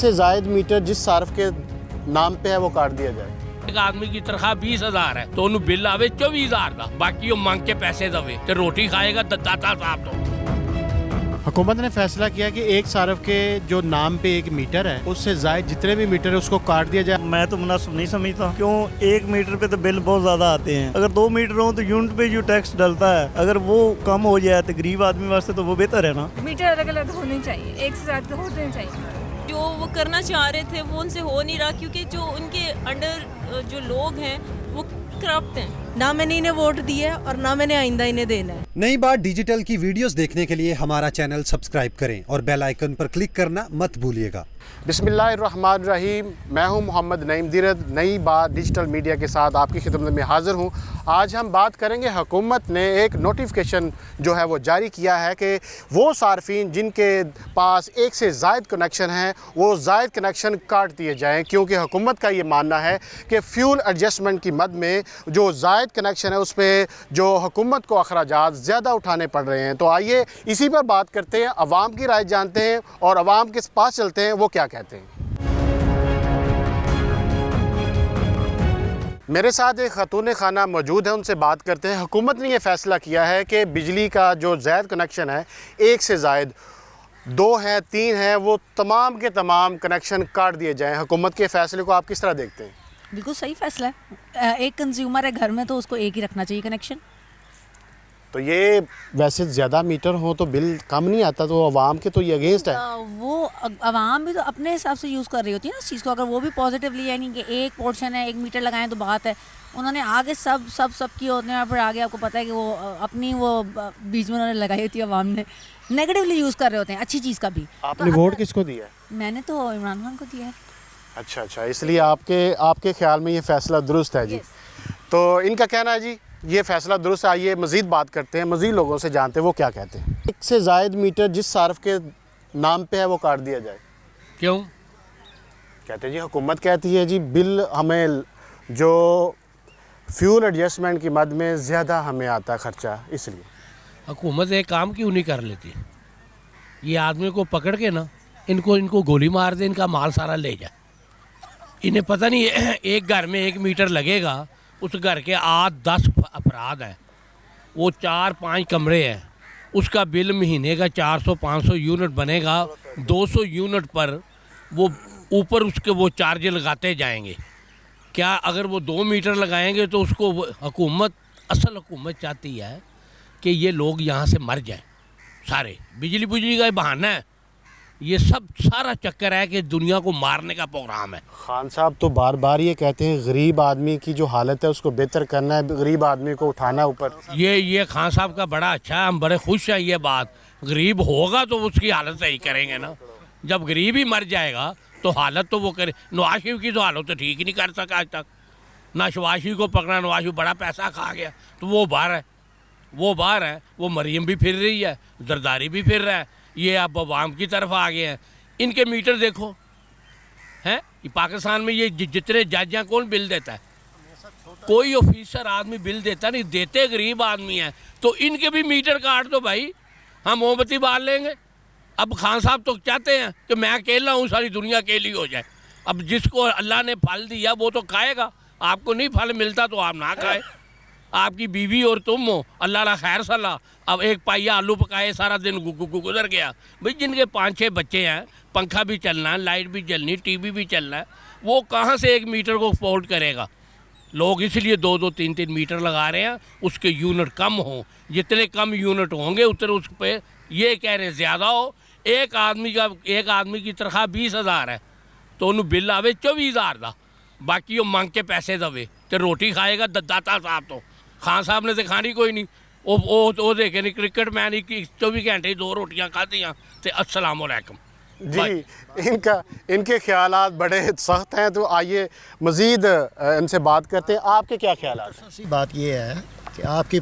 से ज़ायद मीटर जिस सार्फ के नाम पे है वो काट दिया जाए। एक आदमी की तनख्वाह 20,000 है तो उन्हें बिल आवे 24,000 का, बाकी वो मांग के पैसे दवे तो रोटी खाएगा दाता साहब। तो हुकूमत ने फैसला किया कि एक सार्फ के जो नाम पे एक मीटर है उससे ज़ायद जितने भी मीटर है उसको काट दिया जाए। मैं तो मुनासिब नहीं समझता, क्यों 1 मीटर पे तो बिल बहुत ज़्यादा आते हैं। अगर 2 मीटर हो तो यूनिट पे जो टैक्स डलता है अगर वो कम हो जाए तो गरीब आदमी वास्ते तो वो बेहतर है ना। मीटर अलग अलग होने चाहिए, एक से ज़्यादा होने चाहिए। जो वो करना चाह रहे थे वो उनसे हो नहीं रहा, क्योंकि जो उनके अंडर जो लोग हैं वो करप्ट हैं। ना मैंने इन्हें वोट दिया और ना मैंने आइंदा इन्हें देना है। नई बात डिजिटल की वीडियोस देखने के लिए हमारा चैनल सब्सक्राइब करें और बेल आइकन पर क्लिक करना मत भूलिएगा। बिस्मिल्लाहिर्रहमानिर्रहीम। मैं हूं मोहम्मद नईम दिरद, नई बात डिजिटल मीडिया के साथ आपकी खिदमत में हाज़िर हूं। आज हम बात करेंगे, हुकूमत ने एक नोटिफिकेशन जो है वो जारी किया है कि वो सार्फिन जिनके पास एक से ज़ायद कनेक्शन हैं वो ज़ायद कनेक्शन काट दिए जाएँ, क्योंकि हुकूमत का ये मानना है कि फ्यूल एडजस्टमेंट की मद में जो ज़ायद कनेक्शन है उस पर जो हुकूमत को अखराजात ज़्यादा उठाने पड़ रहे हैं। तो आइए इसी पर बात करते हैं, अवाम की राय जानते हैं और अवाम के पास चलते हैं वो क्या कहते हैं। मेरे साथ एक खातून खाना मौजूद है, उनसे बात करते हैं। हुकूमत ने यह फ़ैसला किया है कि बिजली का जो ज़ायद कनेक्शन है, एक से ज़ायद 2 है 3 है, वो तमाम के तमाम कनेक्शन काट दिए जाएँ। हुकूमत के फ़ैसले को आप किस तरह देखते हैं? बिल्कुल सही फैसला है। एक कंज्यूमर है घर में तो उसको एक ही रखना चाहिए कनेक्शन। तो ये वैसे ज़्यादा मीटर हो तो बिल कम नहीं आता, तो अवाम के तो ये अगेंस्ट है। वो अवाम भी तो अपने हिसाब से यूज़ कर रही होती है ना इस चीज़ को। अगर वो भी पॉजिटिवली, यानी कि एक पोर्शन है 1 मीटर लगाएं तो बात है, उन्होंने आगे सब की होते हैं और फिर आगे आपको पता है कि वो अपनी वो बीच में उन्होंने लगाई होती है, अवाम ने नेगेटिवली यूज़ कर रहे होते हैं अच्छी चीज़ का भी। आपने वोट किसको दिया है? मैंने तो इमरान खान को दिया है। अच्छा, इसलिए आपके ख्याल में ये फ़ैसला दुरुस्त है जी। तो इनका कहना है जी ये फ़ैसला दुरुस्त है। आइए मज़ीद बात करते हैं, मज़ीद लोगों से जानते हैं वो क्या कहते हैं। एक से ज़ायद मीटर जिस सार्फ के नाम पे है वो काट दिया जाए। क्यों कहते हैं जी, हुकूमत कहती है जी बिल हमें जो फ्यूल एडजस्टमेंट की मद में ज़्यादा हमें आता खर्चा, इसलिए। हुकूमत एक काम क्यों नहीं कर लेती, ये आदमी को पकड़ के ना इनको गोली मार दे, इनका माल सारा ले जाए। इन्हें पता नहीं एक घर में 1 मीटर लगेगा, उस घर के 8-10 अफराद हैं, वो 4-5 कमरे हैं, उसका बिल महीने का 400-500 यूनिट बनेगा। 200 यूनिट पर वो ऊपर उसके वो चार्ज लगाते जाएंगे। क्या अगर वो 2 मीटर लगाएंगे तो उसको असल हुकूमत चाहती है कि ये लोग यहाँ से मर जाएं सारे। बिजली का बहाना है, ये सब सारा चक्कर है कि दुनिया को मारने का प्रोग्राम है। खान साहब तो बार बार ये कहते हैं गरीब आदमी की जो हालत है उसको बेहतर करना है, गरीब आदमी को उठाना ऊपर। ये खान साहब का बड़ा अच्छा है, हम बड़े खुश हैं। ये बात गरीब होगा तो उसकी हालत सही करेंगे ना। जब गरीब ही मर जाएगा तो हालत तो वो करे। नवाज शरीफ की तो हालत तो ठीक ही नहीं कर सका आज तक। ना नवाज शरीफ को पकड़ा, नवाज शरीफ बड़ा पैसा खा गया तो वो बाहर है। वो मरियम भी फिर रही है, जरदारी भी फिर रहा है, ये अब अवाम की तरफ आ गए हैं। इनके मीटर देखो हैं, पाकिस्तान में ये जितने जज हैं कौन बिल देता है? कोई ऑफिसर आदमी बिल देता नहीं, देते गरीब आदमी हैं। तो इनके भी मीटर काट दो भाई, हम मोमबत्ती बाल लेंगे। अब खान साहब तो चाहते हैं कि मैं अकेला हूँ, सारी दुनिया अकेली हो जाए। अब जिसको अल्लाह ने फल दिया वो तो खाएगा, आपको नहीं फल मिलता तो आप ना खाए। आपकी बीवी और तुम हो, अल्लाह ला खैर सलाह। अब एक पाइया आलू पकाए सारा दिन गुजर गया। भाई जिनके 5-6 बच्चे हैं, पंखा भी चलना है, लाइट भी चलनी, टीवी भी चलना है, वो कहाँ से 1 मीटर को अफोर्ड करेगा? लोग इसलिए 2-2, 3-3 मीटर लगा रहे हैं, उसके यूनिट कम हो। जितने कम यूनिट होंगे उतने उस पर ये कह रहे ज़्यादा हो। एक आदमी की तनख्वाह 20,000 है तो उन्हें बिल आवे 24,000 का, बाकी वो मांग के पैसे दवे तो रोटी खाएगा दाता साहब। तो खान साहब ने तो खानी कोई नहीं, वो देखे नहीं क्रिकेट मैन 24 घंटे 2 रोटियां खादियाँ तो अस्सलाम वालेकुम जी। इनके ख्यालात बड़े सख्त हैं। तो आइए मज़ीद इनसे बात करते हैं, आपके क्या ख्यालात हैं? सी बात ये है कि आपकी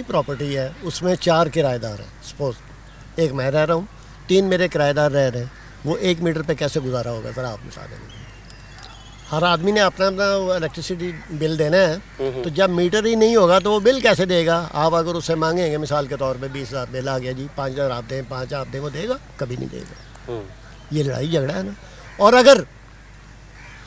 प्रॉपर्टी है, उसमें 4 किराएदार हैं। सपोज एक मैं रह रहा हूँ, 3 मेरे किराएदार रह रहे हैं, वो 1 मीटर पे कैसे गुजारा होगा ज़रा आप बता दें। हर आदमी ने अपना इलेक्ट्रिसिटी बिल देना है, तो जब मीटर ही नहीं होगा तो वो बिल कैसे देगा? आप अगर उससे मांगेंगे मिसाल के तौर पे 20,000 बिल आ गया जी, 5,000 आप दें, 5 आप दें, वो देगा? कभी नहीं देगा। ये लड़ाई झगड़ा है ना। और अगर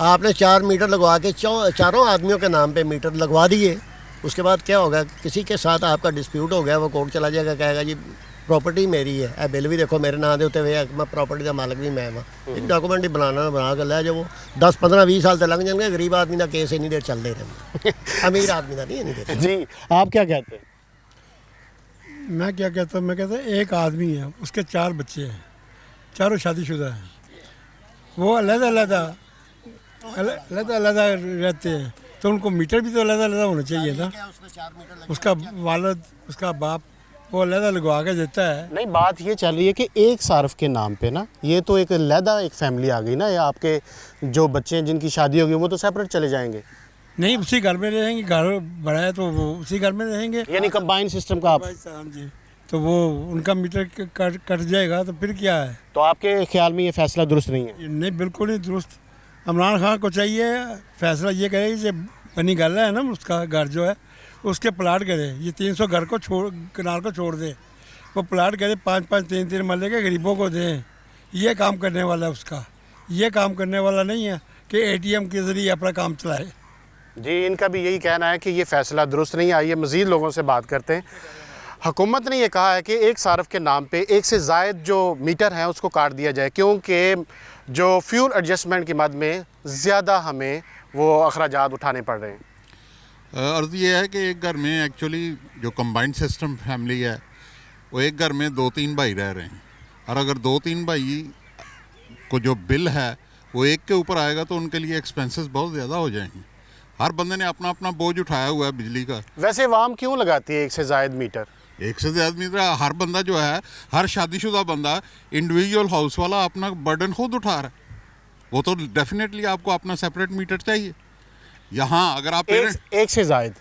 आपने 4 मीटर लगवा के चारों आदमियों के नाम पे मीटर लगवा दिए, उसके बाद क्या होगा, किसी के साथ आपका डिस्प्यूट हो गया, वो कोर्ट चला जाएगा, कहेगा जी प्रॉपर्टी मेरी है, बिल भी देखो मेरे नाम दे उत्ते हुए, मैं प्रॉपर्टी का मालिक भी मैं हाँ, एक डॉक्यूमेंट ही बना के लै जाओ। 10 15 20 साल तो लग जाएंगे। गरीब आदमी का केस इन्नी देर चलते रहते, अमीर आदमी का नहीं इन्नी देर। जी आप क्या कहते हैं? मैं क्या कहता हूँ, मैं कहता हूँ एक आदमी है, उसके 4 बच्चे हैं, चारों शादीशुदा हैं, वो अलग अलग रहते हैं, तो उनको मीटर भी तो अलग अलग होना चाहिए ना। उसका वालिद, उसका बाप वो अलग लगवा के देता है। नहीं, बात ये चल रही है कि एक सार्फ के नाम पे ना, ये तो एक अलहदा एक फैमिली आ गई ना, या आपके जो बच्चे हैं जिनकी शादी होगी वो तो सेपरेट चले जाएंगे। नहीं, उसी घर में रहेंगे, घर बड़ा है तो वो उसी घर में रहेंगे, यानी कंबाइन सिस्टम का आप। जी, तो वो उनका मीटर कट जाएगा तो फिर क्या है। तो आपके ख्याल में ये फैसला दुरुस्त नहीं है? नहीं, बिल्कुल नहीं दुरुस्त। इमरान खान को चाहिए फैसला ये करे कि बनी गल है ना, उसका घर जो है उसके प्लाट करे, ये 300 घर को किनार को छोड़ दे, वो प्लाट करे 5-5 3-3 मरले के गरीबों को दें। ये काम करने वाला है उसका, ये काम करने वाला नहीं है कि ATM के ज़रिए अपना काम चलाए। जी, इनका भी यही कहना है कि ये फ़ैसला दुरुस्त नहीं। आइए मज़ीद लोगों से बात करते हैं। हुकूमत ने ये कहा है कि एक सार्फ के नाम पे एक से ज़ायद जो मीटर हैं उसको काट दिया जाए, क्योंकि जो फ्यूल एडजस्टमेंट की मद में ज़्यादा हमें वो अखराजात उठाने पड़ रहे हैं। अर्ज़ ये है कि एक घर में एक्चुअली जो कंबाइंड सिस्टम फैमिली है, वो एक घर में 2-3 भाई रह रहे हैं, और अगर 2-3 भाई को जो बिल है वो एक के ऊपर आएगा तो उनके लिए एक्सपेंसेस बहुत ज़्यादा हो जाएंगे। हर बंदे ने अपना अपना बोझ उठाया हुआ है बिजली का। वैसे वाम क्यों लगाती है एक से ज़ायद मीटर? एक से ज़्यादा मीटर हर बंदा जो है, हर शादीशुदा बंदा, इंडिविजुअल हाउस वाला अपना बर्डन खुद उठा रहा है, वो तो डेफिनेटली आपको अपना सेपरेट मीटर चाहिए। यहाँ अगर आप एक से ज़ायद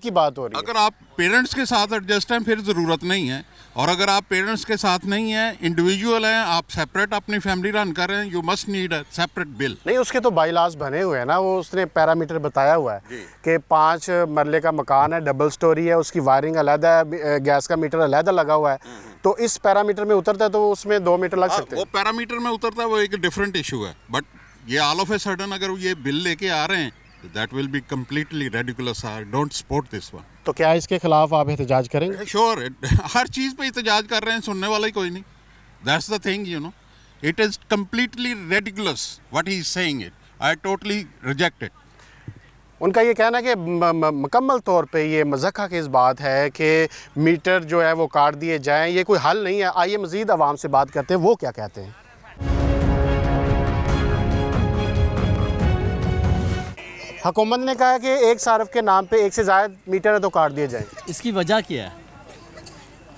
की बात हो रही है, अगर आप पेरेंट्स के साथ एडजस्ट हैं फिर ज़रूरत नहीं है, और अगर आप पेरेंट्स के साथ नहीं हैं, इंडिविजुअल हैं, आप सेपरेट अपनी फैमिली रन कर रहे हैं, you must need a separate bill. नहीं, उसके तो बाईलाज बने हुए हैं ना, वो उसने पैरामीटर बताया हुआ है कि 5 मरले का मकान है, डबल स्टोरी है, उसकी वायरिंग अलहदा है, गैस का मीटर अलहदा लगा हुआ है, तो इस पैरामीटर में उतरता है तो उसमें 2 मीटर लग सकते हैं। वो पैरामीटर में उतरता है, वो एक डिफरेंट इशू है, बट ये ऑल ऑफ ए सडन अगर ये बिल लेके आ रहे हैं, that will be completely ridiculous. I don't support this one. तो क्या इसके खिलाफ आप एहतजाज करेंगे? श्योर, हर चीज़ पे एहतजाज कर रहे हैं, सुनने वाला ही कोई नहीं। That's the thing, you know, it is completely ridiculous what he is saying it. I totally reject it. उनका ये कहना है कि मुकम्मल तौर पे ये मज़ाक़ की इस बात है कि मीटर जो है वो काट दिए जाएँ, ये कोई हल नहीं है। आइए मज़ीद आवाम से बात करते हैं, वो क्या कहते हैं। हुकूमत ने कहा है कि एक सार्फ के नाम पे एक से ज़ायद मीटर है तो काट दिए जाएँ। इसकी वजह क्या है?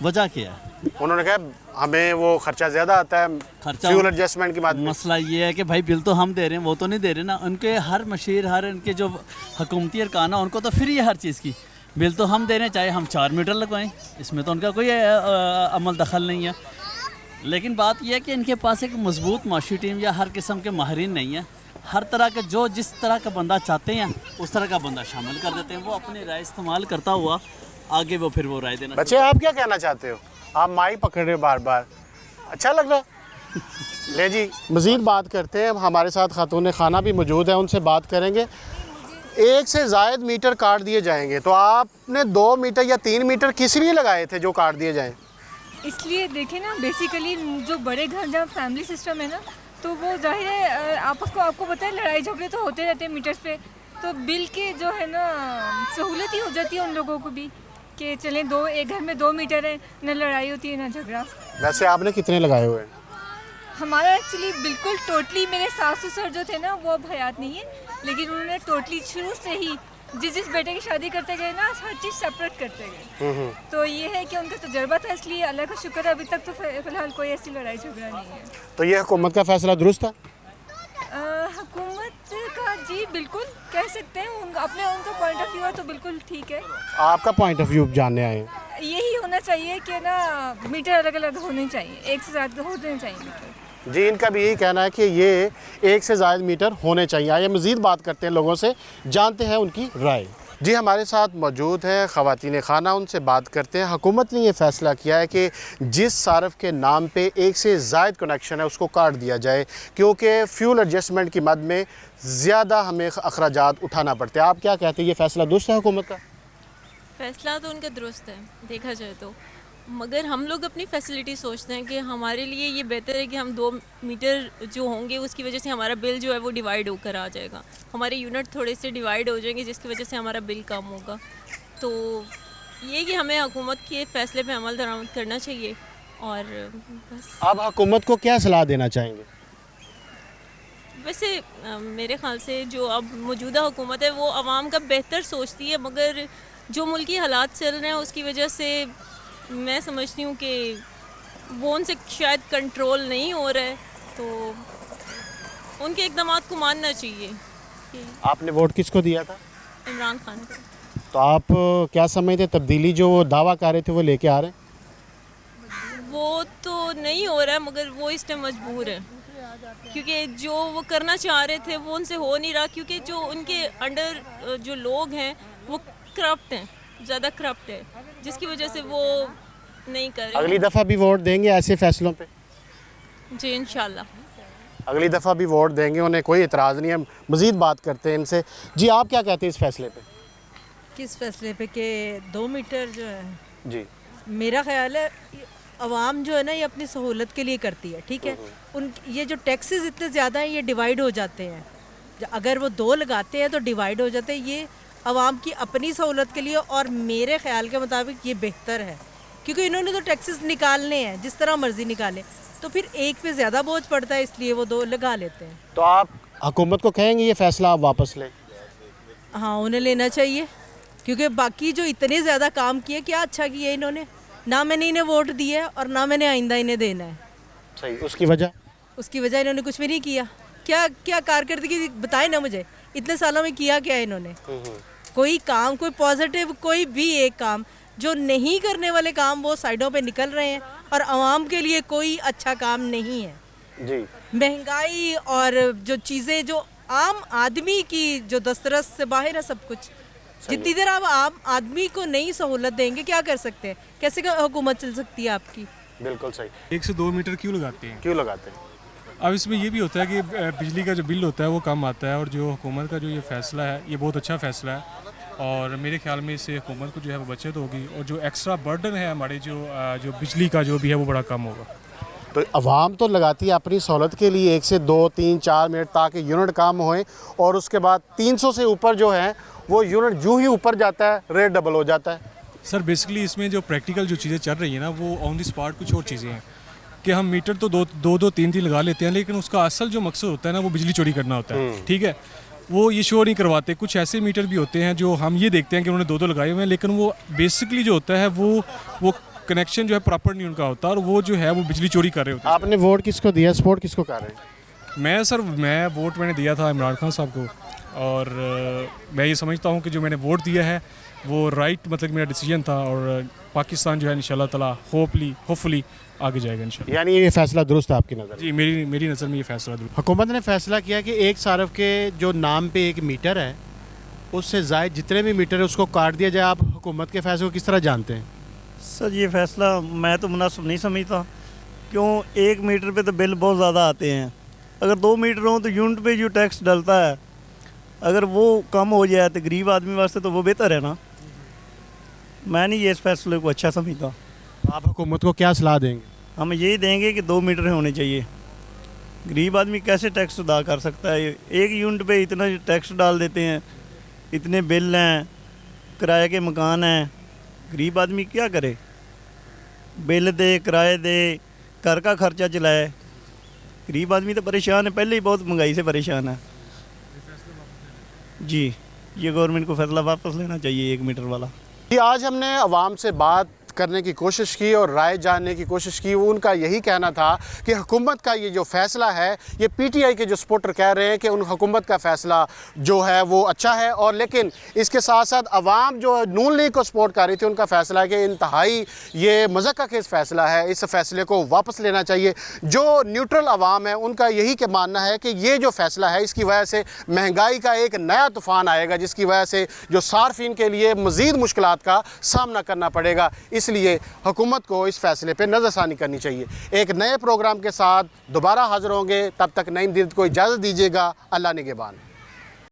वजह क्या है? उन्होंने कहा हमें वो खर्चा ज़्यादा आता है, फ्यूल एडजस्टमेंट की बात। मसला ये है कि भाई बिल तो हम दे रहे हैं, वो तो नहीं दे रहे ना। उनके हर मशीर, हर उनके जो हुकूमती अरकान है, उनको तो फ्री है हर चीज़ की, बिल तो हम दे रहे हैं, चाहे हम 4 मीटर लगवाएं, इसमें तो उनका कोई अमल दखल नहीं है। लेकिन बात यह है कि इनके पास एक मजबूत माशी टीम या हर किस्म के माहिरीन नहीं है। हर तरह के जो जिस तरह का बंदा चाहते हैं उस तरह का बंदा शामिल कर देते हैं, वो अपनी राय इस्तेमाल करता हुआ आगे वो फिर वो राय देना। बच्चे, आप क्या कहना चाहते हो? आप माई पकड़ रहे हो बार बार, अच्छा लग रहा है? ले जी, मज़ीद बात करते हैं। हमारे साथ खातून खाना भी मौजूद है, उनसे बात करेंगे। एक से ज़ायद मीटर काट दिए जाएंगे, तो आपने 2 मीटर या 3 मीटर किस लिए लगाए थे जो काट दिए जाएँ? इसलिए देखें ना, बेसिकली जो बड़े घर जहाँ फैमिली सिस्टम है ना, तो वो जाहिर है आपस को, आपको पता है लड़ाई झगड़े तो होते रहते हैं मीटर्स पे, तो बिल के जो है ना सहूलत ही हो जाती है उन लोगों को भी कि चलें एक घर में 2 मीटर है, ना लड़ाई होती है ना झगड़ा। वैसे आपने कितने लगाए हुए हैं? हमारा एक्चुअली बिल्कुल टोटली, मेरे सास ससुर जो थे ना वो अब हयात नहीं है, लेकिन उन्होंने टोटली शुरू से ही जिस बेटे की शादी करते गए ना, हर चीज़ सेपरेट करते गए। तो ये है कि उनका तजर्बा था, इसलिए अल्लाह का शुक्र है अभी तक तो फिलहाल कोई ऐसी लड़ाई झगड़ा नहीं है। तो ये हुकूमत का फैसला दुरुस्त था? हुकूमत का जी बिल्कुल कह सकते हैं, उनका पॉइंट ऑफ व्यू है तो बिल्कुल ठीक है। आपका पॉइंट ऑफ व्यू जानने आए हैं? यही होना चाहिए कि ना मीटर अलग अलग होने चाहिए, एक से ज़्यादा होने चाहिए मीटर। जी, इनका भी यही कहना है कि ये एक से ज़ायद मीटर होने चाहिए। आइए मज़ीद बात करते हैं लोगों से, जानते हैं उनकी राय। जी हमारे साथ मौजूद हैं ख़वातीन खाना, उनसे बात करते हैं। हुकूमत ने ये फ़ैसला किया है कि जिस सारफ के नाम पे एक से ज़ायद कनेक्शन है उसको काट दिया जाए, क्योंकि फ्यूल एडजस्टमेंट की मद में ज़्यादा हमें अखराजात उठाना पड़ते हैं। आप क्या कहते हैं, ये फ़ैसला दुरुस्त है हुकूमत का? फ़ैसला तो उनका दुरुस्त है देखा जाए तो, मगर हम लोग अपनी फैसिलिटी सोचते हैं कि हमारे लिए ये बेहतर है कि हम 2 मीटर जो होंगे उसकी वजह से हमारा बिल जो है वो डिवाइड होकर आ जाएगा, हमारे यूनिट थोड़े से डिवाइड हो जाएंगे जिसकी वजह से हमारा बिल कम होगा। तो ये कि हमें हुकूमत के फ़ैसले पे अमल दरामद करना चाहिए। और बस आप हुकूमत को क्या सलाह देना चाहेंगे? वैसे मेरे ख़्याल से जो अब मौजूदा हुकूमत है वो आवाम का बेहतर सोचती है, मगर जो मुल्की हालात चल रहे हैं उसकी वजह से मैं समझती हूँ कि वो उनसे शायद कंट्रोल नहीं हो रहा है, तो उनके इक़दामात को मानना चाहिए। आपने वोट किसको दिया था? इमरान खान को। तो आप क्या समझते, तब्दीली जो वो दावा कर रहे थे वो लेके आ रहे हैं? वो तो नहीं हो रहा है, मगर वो इस टाइम मजबूर है, क्योंकि जो वो करना चाह रहे थे वो उनसे हो नहीं रहा, क्योंकि जो उनके अंडर जो लोग हैं वो करप्ट हैं, ज़्यादा करप्ट है, जिसकी वजह से वो नहीं कर रहे। अगली दफ़ा भी वोट देंगे ऐसे फैसलों पे? जी इंशाल्लाह अगली दफ़ा भी वोट देंगे, उन्हें कोई इतराज़ नहीं है। मज़ीद बात करते हैं इनसे। जी आप क्या कहते हैं इस फैसले पे? किस फैसले पे कि 2 मीटर जो है, जी मेरा ख्याल है अवाम जो है ना ये अपनी सहूलत के लिए करती है, ठीक है। उन ये जो टैक्सेस इतने ज़्यादा हैं ये डिवाइड हो जाते हैं, अगर वो 2 लगाते हैं तो डिवाइड हो जाते हैं, ये अवाम की अपनी सहूलत के लिए, और मेरे ख्याल के मुताबिक ये बेहतर है, क्योंकि इन्होंने तो टैक्सेस निकालने हैं जिस तरह मर्जी निकालें, तो फिर एक पे ज़्यादा बोझ पड़ता है, इसलिए वो 2 लगा लेते हैं। तो आप हुकूमत को कहेंगे ये फ़ैसला आप वापस लें? हाँ उन्हें लेना चाहिए, क्योंकि बाकी जो इतने ज़्यादा काम किए, क्या अच्छा किया इन्होंने, ना मैंने इन्हें वोट दिया है और ना मैंने आइंदा इन्हें देना है। सही, उसकी वजह? उसकी वजह इन्होंने कुछ भी नहीं किया। क्या क्या कारकर्दगी बताए ना मुझे, इतने सालों में किया क्या इन्होंने? कोई काम, कोई पॉजिटिव, कोई भी एक काम, जो नहीं करने वाले काम वो साइडों पे निकल रहे हैं, और आवाम के लिए कोई अच्छा काम नहीं है। जी महंगाई और जो चीज़ें जो आम आदमी की जो दस्तरस से बाहर है सब कुछ, जितनी देर आप आम आदमी को नहीं सहूलत देंगे क्या कर सकते हैं, कैसे हुकूमत चल सकती है आपकी? बिल्कुल सही। 1 से 2 मीटर क्यों लगाते हैं? क्यों लगाते हैं? अब इसमें ये भी होता है कि बिजली का जो बिल होता है वो कम आता है, और जो हुकूमत का जो ये फ़ैसला है ये बहुत अच्छा फ़ैसला है, और मेरे ख्याल में इससे हुकूमत को जो है वो बचत होगी, और जो एक्स्ट्रा बर्डन है हमारे जो बिजली का जो भी है वो बड़ा कम होगा। तो अवाम तो लगाती है अपनी सहूलत के लिए 1 से 2, 3, 4 मिनट, ताकि यूनिट काम होए, और उसके बाद 300 से ऊपर जो है वो यूनिट जो ही ऊपर जाता है रेट डबल हो जाता है। सर बेसिकली इसमें जो प्रैक्टिकल जो चीज़ें चल रही हैं ना वो ऑन द स्पॉट कुछ और चीज़ें हैं, कि हम मीटर तो 2-2, 3-3 लगा लेते हैं, लेकिन उसका असल जो मकसद होता है ना वो बिजली चोरी करना होता है, ठीक है। वो ये शो नहीं करवाते। कुछ ऐसे मीटर भी होते हैं जो हम ये देखते हैं कि उन्होंने 2-2 लगाए हुए हैं, लेकिन वो बेसिकली जो होता है वो कनेक्शन जो है प्रॉपर नहीं उनका होता, और वो जो है वो बिजली चोरी कर रहे होते हैं। आपने वोट किसको दिया, सपोर्ट किसको कर रहे हैं? मैं वोट मैंने दिया था इमरान खान साहब को, और मैं ये समझता हूँ कि जो मैंने वोट दिया है वो राइट, मतलब मेरा डिसीजन था, और पाकिस्तान जो है इंशाल्लाह ताला होपफुली आगे जाएगा इंशाल्लाह। यानी ये फैसला दुरुस्त है आपकी नज़र? जी मेरी नज़र में ये फैसला दुरुस्त। हुकूमत ने फैसला किया कि एक सारफ के जो नाम पे 1 मीटर है उससे ज़ायद जितने भी मीटर है उसको काट दिया जाए। आप हुकूमत के फैसले को किस तरह जानते हैं? सर ये फ़ैसला मैं तो मुनासिब नहीं समझता, क्यों 1 मीटर पे तो बिल बहुत ज़्यादा आते हैं, अगर 2 मीटर हो तो यूनिट पे जो टैक्स डलता है अगर वो कम हो जाए तो गरीब आदमी वास्ते तो वो बेहतर है ना। मैं नहीं ये इस फैसले को अच्छा समझता। आप हुकूमत को क्या सलाह देंगे? हम यही देंगे कि 2 मीटर होने चाहिए। गरीब आदमी कैसे टैक्स अदा कर सकता है, 1 यूनिट पे इतना टैक्स डाल देते हैं, इतने बिल हैं, किराए के मकान हैं, गरीब आदमी क्या करे, बिल दे, किराए दे, घर का खर्चा चलाए। गरीब आदमी तो परेशान है, पहले ही बहुत महंगाई से परेशान है। जी ये गवर्नमेंट को फैसला वापस लेना चाहिए 1 मीटर वाला। जी आज हमने अवाम से बात करने की कोशिश की और राय जानने की कोशिश की। उनका यही कहना था कि हुकूमत का ये जो फ़ैसला है, ये पीटीआई के जो सपोर्टर कह रहे हैं कि उन हुकूमत का फ़ैसला जो है वो अच्छा है, और लेकिन इसके साथ साथ अवाम जो नून लीग को सपोर्ट कर रही थी उनका फ़ैसला है कि इंतहाई ये मज़क्क़ाखेज़ फ़ैसला है, इस फ़ैसले को वापस लेना चाहिए। जो न्यूट्रल अवाम है उनका यही के मानना है कि ये जो फ़ैसला है इसकी वजह से महंगाई का एक नया तूफ़ान आएगा, जिसकी वजह से जो सार्फिन के लिए मज़ीद मुश्किलात का सामना करना पड़ेगा। इसलिए हुकूमत को इस फ़ैसले पर नज़रसानी करनी चाहिए। एक नए प्रोग्राम के साथ दोबारा हाज़िर होंगे, तब तक नईम दीरद को इजाज़त दीजिएगा। अल्लाह निगहबान।